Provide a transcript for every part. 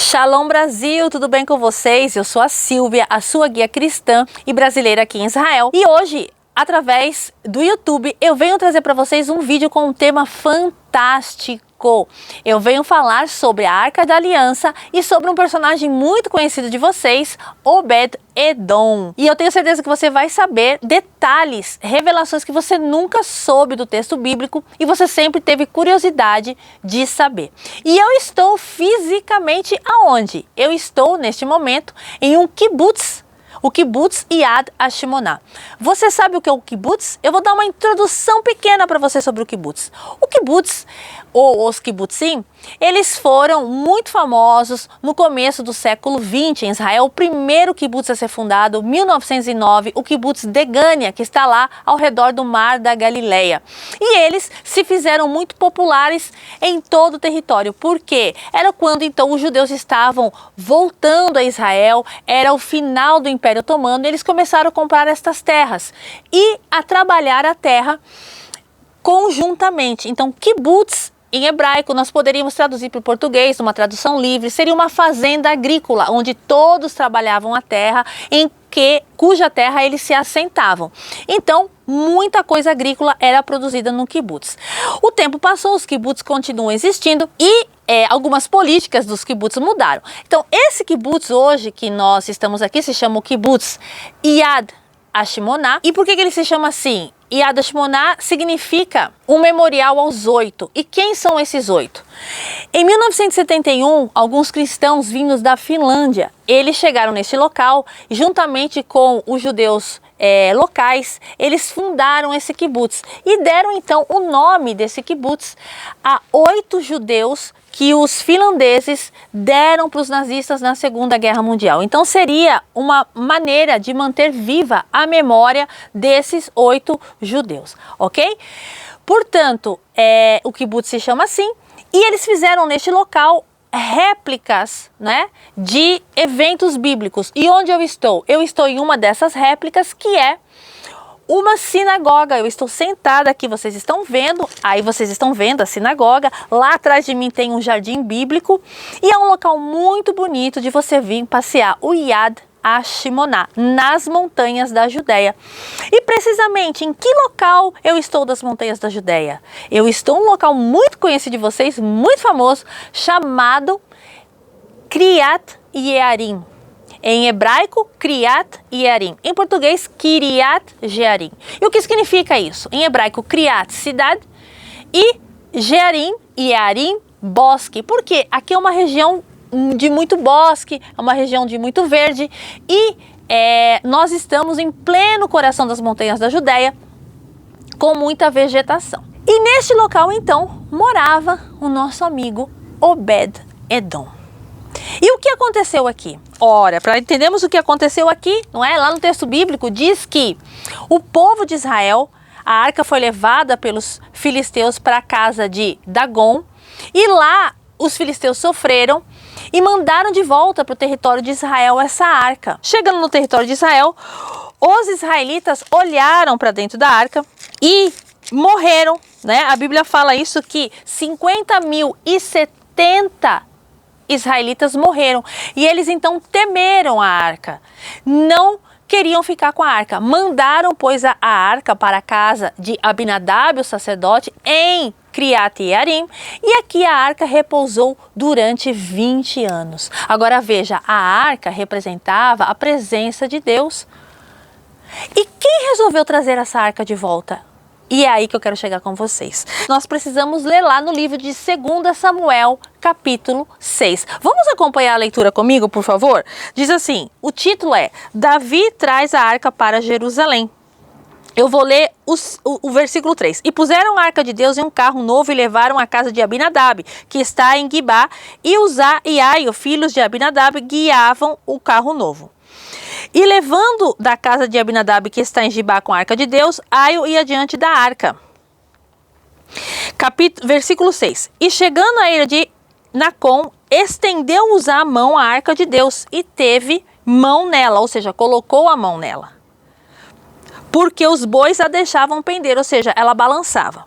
Shalom Brasil, tudo bem com vocês? Eu sou a Silvia, a sua guia cristã e brasileira aqui em Israel. E hoje, através do YouTube, eu venho trazer para vocês um vídeo com um tema fantástico. Eu venho falar sobre a Arca da Aliança e sobre um personagem muito conhecido de vocês, Obed-Edom. E eu tenho certeza que você vai saber detalhes, revelações que você nunca soube do texto bíblico e você sempre teve curiosidade de saber. E eu estou fisicamente aonde? Eu estou neste momento em um kibbutz. O kibbutz Yad Hashmonah. Você sabe o que é o kibbutz? Eu vou dar uma introdução pequena para você sobre o kibbutz. O kibbutz, ou os kibbutzim, eles foram muito famosos no começo do século 20 em Israel. O primeiro kibbutz a ser fundado, em 1909, o kibbutz Degania, que está lá ao redor do Mar da Galileia. E eles se fizeram muito populares em todo o território. Por quê? Era quando então os judeus estavam voltando a Israel, era o final do Império Otomano, e eles começaram a comprar estas terras e a trabalhar a terra conjuntamente. Então, kibbutz, em hebraico, nós poderíamos traduzir para o português, numa tradução livre, seria uma fazenda agrícola, onde todos trabalhavam a terra, cuja terra eles se assentavam. Então, muita coisa agrícola era produzida no kibbutz. O tempo passou, os kibbutz continuam existindo e algumas políticas dos kibbutz mudaram. Então, esse kibbutz hoje que nós estamos aqui se chama o kibbutz Yad Hashmonah. E por que ele se chama assim? Yad Hashmonah significa um memorial aos 8. E quem são esses 8? Em 1971, alguns cristãos vindos da Finlândia, eles chegaram neste local e juntamente com os judeus locais, eles fundaram esse kibbutz e deram então o nome desse kibbutz a 8 judeus que os finlandeses deram para os nazistas na Segunda Guerra Mundial. Então seria uma maneira de manter viva a memória desses 8 judeus, ok? Portanto, o kibbutz se chama assim e eles fizeram neste local réplicas, né, de eventos bíblicos. E onde eu estou? Eu estou em uma dessas réplicas que é uma sinagoga. Eu estou sentada aqui, vocês estão vendo, aí vocês estão vendo a sinagoga, lá atrás de mim tem um jardim bíblico e é um local muito bonito de você vir passear, o Yad Hashmonah, nas montanhas da Judéia. E precisamente em que local eu estou das montanhas da Judéia? Eu estou em um local muito conhecido de vocês, muito famoso, chamado Kriyat Yearim. Em hebraico, Kriyat Yearim. Em português, Kiryat Jearim. E o que significa isso? Em hebraico, Kriyat, cidade, e Jearim, Yearim, bosque. Porque aqui é uma região de muito bosque, é uma região de muito verde e nós estamos em pleno coração das montanhas da Judéia com muita vegetação. E neste local então morava o nosso amigo Obed-Edom. E o que aconteceu aqui? Ora, para entendermos o que aconteceu aqui, não é? Lá no texto bíblico diz que o povo de Israel, a arca foi levada pelos filisteus para a casa de Dagon e lá os filisteus sofreram e mandaram de volta para o território de Israel essa arca. Chegando no território de Israel, os israelitas olharam para dentro da arca e morreram, né? A Bíblia fala isso, que 50.070 israelitas morreram. E eles então temeram a arca. Não queriam ficar com a arca. Mandaram, pois, a arca para a casa de Abinadab, o sacerdote, em Kriyat Yearim, e aqui a arca repousou durante 20 anos. Agora veja, a arca representava a presença de Deus. E quem resolveu trazer essa arca de volta? E é aí que eu quero chegar com vocês. Nós precisamos ler lá no livro de 2 Samuel, capítulo 6. Vamos acompanhar a leitura comigo, por favor? Diz assim, o título é Davi traz a arca para Jerusalém. Eu vou ler o versículo 3. E puseram a arca de Deus em um carro novo e levaram à casa de Abinadab, que está em Gibá, e Uzá e Aio, filhos de Abinadab, guiavam o carro novo. E levando da casa de Abinadab, que está em Gibá com a arca de Deus, Aio ia diante da arca. Versículo 6. E chegando à ilha de Nacon, estendeu Uzá a mão à arca de Deus e teve mão nela, ou seja, colocou a mão nela. Porque os bois a deixavam pender, ou seja, ela balançava.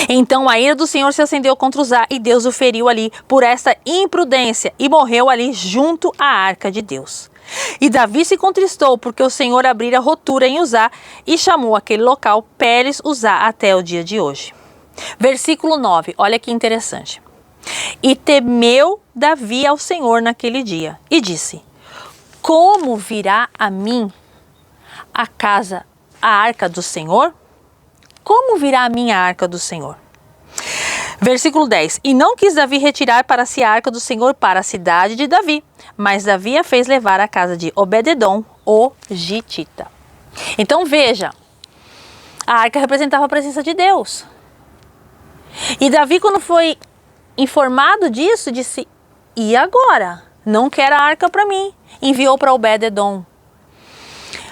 Então a ira do Senhor se acendeu contra Uzá e Deus o feriu ali por esta imprudência e morreu ali junto à arca de Deus. E Davi se contristou porque o Senhor abrira rotura em Uzá e chamou aquele local Pérez Uzá até o dia de hoje. Versículo 9, olha que interessante. E temeu Davi ao Senhor naquele dia e disse: como virá a mim a arca do Senhor? Como virá a minha arca do Senhor? Versículo 10. E não quis Davi retirar para si a arca do Senhor para a cidade de Davi, mas Davi a fez levar à casa de Obed-edom, o gitita. Então veja, a arca representava a presença de Deus. E Davi, quando foi informado disso, disse: e agora? Não quero a arca para mim. Enviou para Obed-edom.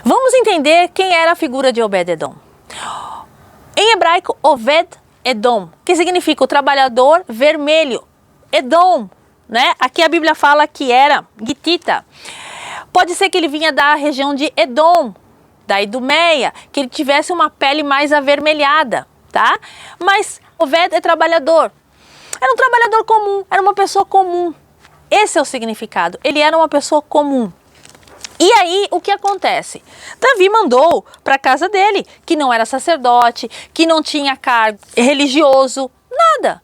Vamos entender quem era a figura de Obed-edom. Em hebraico, Oved-edom, que significa o trabalhador vermelho. Edom, né? Aqui a Bíblia fala que era gitita. Pode ser que ele vinha da região de Edom, da Idumeia, que ele tivesse uma pele mais avermelhada, tá? Mas Oved é trabalhador. Era um trabalhador comum, era uma pessoa comum. Esse é o significado. Ele era uma pessoa comum. E aí, o que acontece? Davi mandou para a casa dele, que não era sacerdote, que não tinha cargo religioso, nada.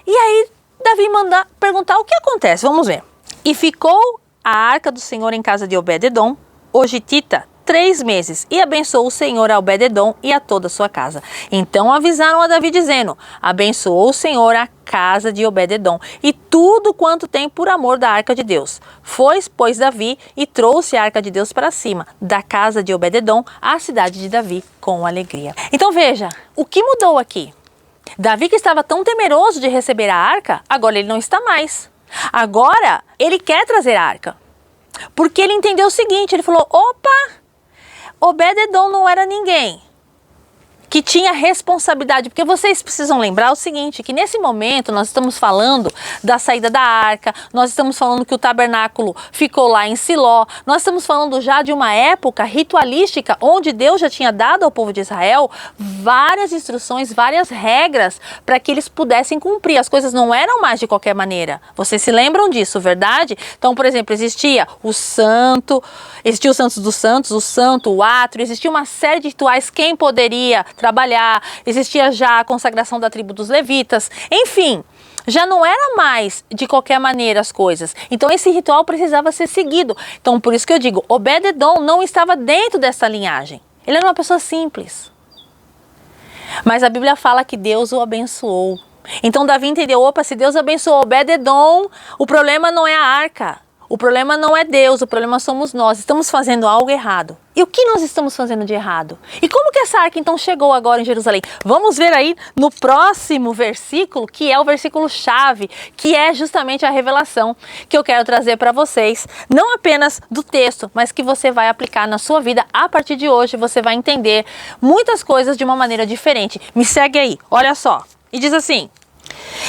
E aí, Davi manda perguntar o que acontece. Vamos ver. E ficou a arca do Senhor em casa de Obed-edom, o gitita, 3 meses, e abençoou o Senhor a Obed-edom e a toda a sua casa. Então avisaram a Davi dizendo: abençoou o Senhor a casa de Obed-edom e tudo quanto tem por amor da arca de Deus. Foi, pois, Davi e trouxe a arca de Deus para cima, da casa de Obed-edom à cidade de Davi, com alegria. Então veja, o que mudou aqui? Davi, que estava tão temeroso de receber a arca, agora ele não está mais. Agora ele quer trazer a arca. Porque ele entendeu o seguinte, ele falou: opa, Obed-edom não era ninguém que tinha responsabilidade, porque vocês precisam lembrar o seguinte, que nesse momento nós estamos falando da saída da arca, nós estamos falando que o tabernáculo ficou lá em Siló, nós estamos falando já de uma época ritualística, onde Deus já tinha dado ao povo de Israel várias instruções, várias regras, para que eles pudessem cumprir. As coisas não eram mais de qualquer maneira. Vocês se lembram disso, verdade? Então, por exemplo, existia o santo dos santos, o santo, o átrio, existia uma série de rituais, quem poderia trabalhar, existia já a consagração da tribo dos levitas, enfim, já não era mais de qualquer maneira as coisas. Então esse ritual precisava ser seguido. Então por isso que eu digo, Obed-edom não estava dentro dessa linhagem. Ele era uma pessoa simples. Mas a Bíblia fala que Deus o abençoou. Então Davi entendeu, opa, se Deus abençoou Obed-edom, o problema não é a arca. O problema não é Deus, o problema somos nós. Estamos fazendo algo errado. E o que nós estamos fazendo de errado? E como que essa arca então chegou agora em Jerusalém? Vamos ver aí no próximo versículo, que é o versículo chave, que é justamente a revelação que eu quero trazer para vocês. Não apenas do texto, mas que você vai aplicar na sua vida. A partir de hoje você vai entender muitas coisas de uma maneira diferente. Me segue aí, olha só. E diz assim: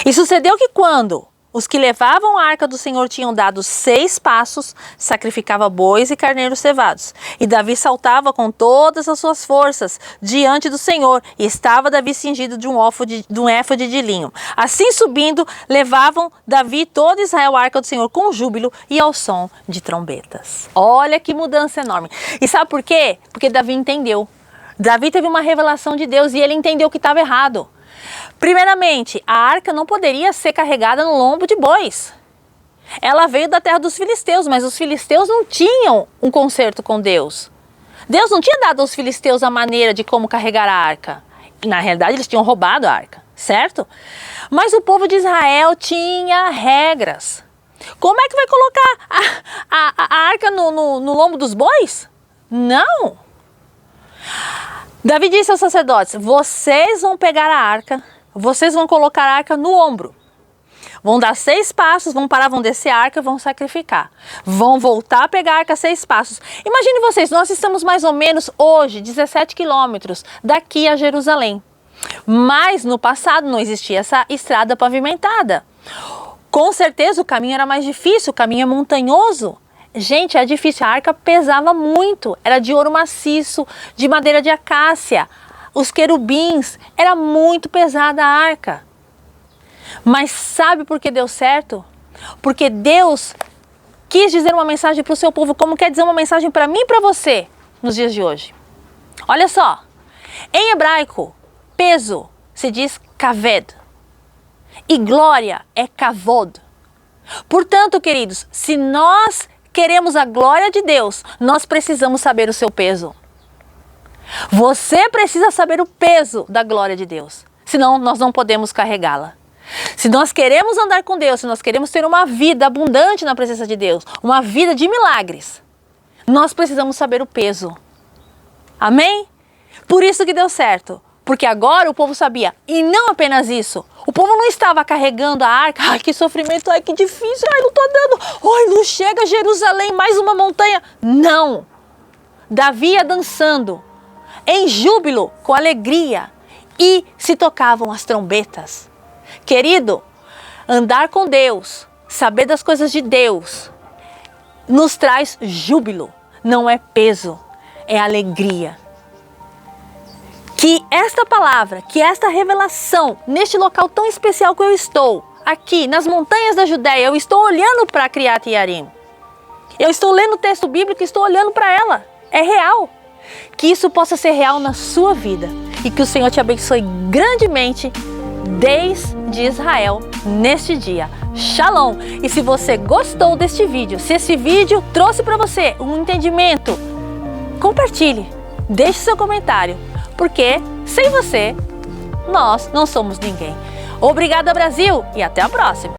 e sucedeu que quando os que levavam a arca do Senhor tinham dado 6 passos, sacrificava bois e carneiros cevados. E Davi saltava com todas as suas forças diante do Senhor, e estava Davi cingido de um éfode de linho. Assim subindo, levavam Davi e todo Israel a arca do Senhor com júbilo e ao som de trombetas. Olha que mudança enorme. E sabe por quê? Porque Davi entendeu. Davi teve uma revelação de Deus e ele entendeu que estava errado. Primeiramente, a arca não poderia ser carregada no lombo de bois. Ela veio da terra dos filisteus, mas os filisteus não tinham um concerto com Deus. Deus não tinha dado aos filisteus a maneira de como carregar a arca. Na realidade, eles tinham roubado a arca, certo? Mas o povo de Israel tinha regras. Como é que vai colocar a arca no lombo dos bois? Não! Davi disse aos sacerdotes: vocês vão pegar a arca, vocês vão colocar a arca no ombro. Vão dar 6 passos, vão parar, vão descer a arca, vão sacrificar. Vão voltar a pegar a arca 6 passos. Imagine vocês, nós estamos mais ou menos hoje 17 quilômetros daqui a Jerusalém. Mas no passado não existia essa estrada pavimentada. Com certeza o caminho era mais difícil, o caminho é montanhoso. Gente, é difícil, a arca pesava muito, era de ouro maciço, de madeira de acácia. os querubins, era muito pesada a arca. Mas sabe por que deu certo? Porque Deus quis dizer uma mensagem para o seu povo, como quer dizer uma mensagem para mim e para você nos dias de hoje. Olha só, em hebraico, peso se diz kaved e glória é kavod. Portanto, queridos, se nós queremos a glória de Deus, nós precisamos saber o seu peso. Você precisa saber o peso da glória de Deus, senão nós não podemos carregá-la. Se nós queremos andar com Deus, se nós queremos ter uma vida abundante na presença de Deus, uma vida de milagres, nós precisamos saber o peso. Amém? Por isso que deu certo. Porque agora o povo sabia. E não apenas isso. O povo não estava carregando a arca. Ai, que sofrimento. Ai, que difícil. Ai, não estou dando. Ai, não chega a Jerusalém, mais uma montanha. Não. Davi ia dançando em júbilo, com alegria. E se tocavam as trombetas. Querido, andar com Deus, saber das coisas de Deus, nos traz júbilo. Não é peso, é alegria. Que esta palavra, que esta revelação, neste local tão especial que eu estou, aqui nas montanhas da Judéia, eu estou olhando para Criat Yarim. Eu estou lendo o texto bíblico e estou olhando para ela. É real. Que isso possa ser real na sua vida. E que o Senhor te abençoe grandemente desde Israel neste dia. Shalom! E se você gostou deste vídeo, se esse vídeo trouxe para você um entendimento, compartilhe, deixe seu comentário. Porque sem você, nós não somos ninguém. Obrigada, Brasil, e até a próxima!